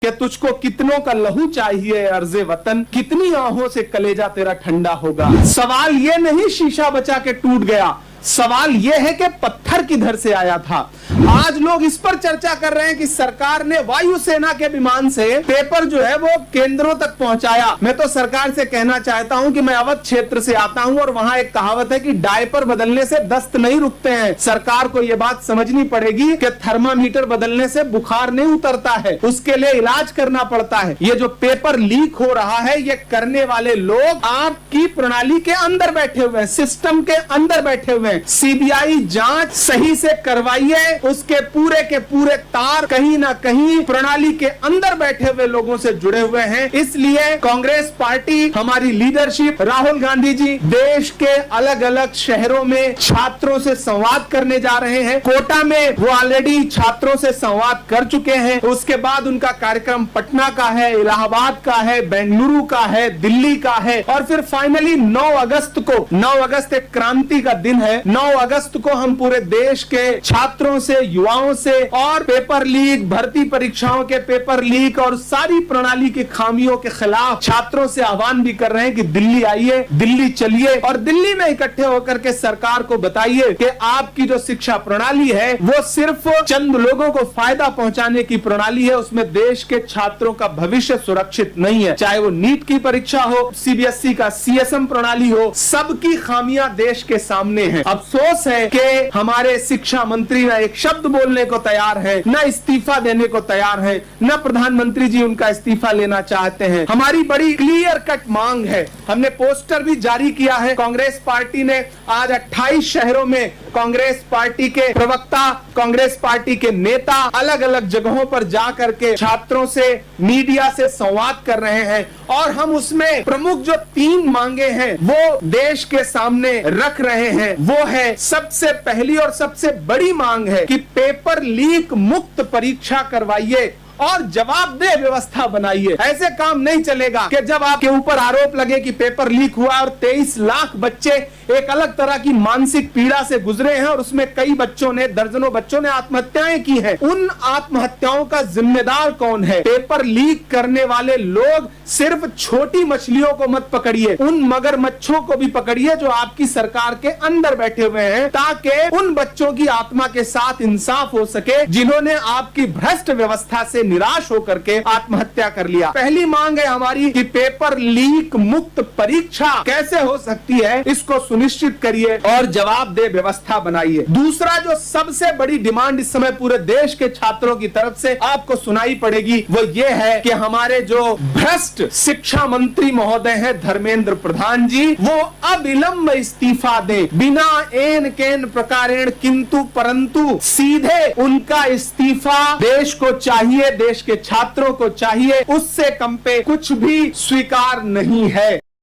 कि तुझको कितनों का लहू चाहिए अर्ज़े वतन, कितनी आहों से कलेजा तेरा ठंडा होगा। सवाल ये नहीं शीशा बचा के टूट गया, सवाल यह है कि पत्थर किधर से आया था। आज लोग इस पर चर्चा कर रहे हैं कि सरकार ने वायुसेना के विमान से पेपर जो है वो केंद्रों तक पहुंचाया। मैं तो सरकार से कहना चाहता हूं कि मैं अवध क्षेत्र से आता हूं और वहां एक कहावत है कि डायपर बदलने से दस्त नहीं रुकते हैं। सरकार को यह बात समझनी पड़ेगी कि थर्मामीटर बदलने से बुखार नहीं उतरता है, उसके लिए इलाज करना पड़ता है। ये जो पेपर लीक हो रहा है, ये करने वाले लोग आपकी प्रणाली के अंदर बैठे हुए हैं, सिस्टम के अंदर बैठे हुए हैं। सीबीआई जांच सही से करवाइए, उसके पूरे तार कहीं ना कहीं प्रणाली के अंदर बैठे हुए लोगों से जुड़े हुए हैं। इसलिए कांग्रेस पार्टी, हमारी लीडरशिप, राहुल गांधी जी देश के अलग अलग शहरों में छात्रों से संवाद करने जा रहे हैं। कोटा में वो ऑलरेडी छात्रों से संवाद कर चुके हैं। उसके बाद उनका कार्यक्रम पटना का है, इलाहाबाद का है, बेंगलुरु का है, दिल्ली का है और फिर फाइनली 9 अगस्त को, 9 अगस्त एक क्रांति का दिन है, 9 अगस्त को हम पूरे देश के छात्रों से, युवाओं से और पेपर लीक, भर्ती परीक्षाओं के पेपर लीक और सारी प्रणाली की खामियों के खिलाफ छात्रों से आह्वान भी कर रहे हैं कि दिल्ली आइए, दिल्ली चलिए और दिल्ली में इकट्ठे होकर के सरकार को बताइए कि आपकी जो शिक्षा प्रणाली है वो सिर्फ चंद लोगों को फायदा पहुंचाने की प्रणाली है, उसमें देश के छात्रों का भविष्य सुरक्षित नहीं है। चाहे वो नीट की परीक्षा हो, सीबीएसई का सीएसएम प्रणाली हो, सबकी खामियां देश के सामने हैं। अफसोस है कि हमारे शिक्षा मंत्री ना एक शब्द बोलने को तैयार है, न इस्तीफा देने को तैयार है, न प्रधानमंत्री जी उनका इस्तीफा लेना चाहते हैं। हमारी बड़ी क्लियर कट मांग है, हमने पोस्टर भी जारी किया है। कांग्रेस पार्टी ने आज 28 शहरों में कांग्रेस पार्टी के प्रवक्ता, कांग्रेस पार्टी के नेता अलग अलग जगहों पर जाकर के छात्रों से, मीडिया से संवाद कर रहे हैं और हम उसमें प्रमुख जो 3 मांगे हैं वो देश के सामने रख रहे हैं। वो है, सबसे पहली और सबसे बड़ी मांग है कि पेपर लीक मुक्त परीक्षा करवाइए और जवाबदेह व्यवस्था बनाइए। ऐसे काम नहीं चलेगा कि जब आपके ऊपर आरोप लगे कि पेपर लीक हुआ और 23 लाख बच्चे एक अलग तरह की मानसिक पीड़ा से गुजरे हैं और उसमें कई बच्चों ने, दर्जनों बच्चों ने आत्महत्याएं की हैं। उन आत्महत्याओं का जिम्मेदार कौन है? पेपर लीक करने वाले लोग सिर्फ छोटी मछलियों को मत पकड़िए, उन मगरमच्छों को भी पकड़िए जो आपकी सरकार के अंदर बैठे हुए हैं, ताकि उन बच्चों की आत्मा के साथ इंसाफ हो सके जिन्होंने आपकी भ्रष्ट व्यवस्था से निराश होकर के आत्महत्या कर लिया। पहली मांग है हमारी कि पेपर लीक मुक्त परीक्षा कैसे हो सकती है, इसको सुनिश्चित करिए और जवाबदेह व्यवस्था बनाइए। दूसरा जो सबसे बड़ी डिमांड इस समय पूरे देश के छात्रों की तरफ से आपको सुनाई पड़ेगी वो ये है कि हमारे जो भ्रष्ट शिक्षा मंत्री महोदय हैं धर्मेंद्र प्रधान जी, वो अविलंब इस्तीफा दें, बिना एन केन प्रकारेण किंतु परंतु, सीधे उनका इस्तीफा देश को चाहिए, देश के छात्रों को चाहिए, उससे कम पे कुछ भी स्वीकार नहीं है।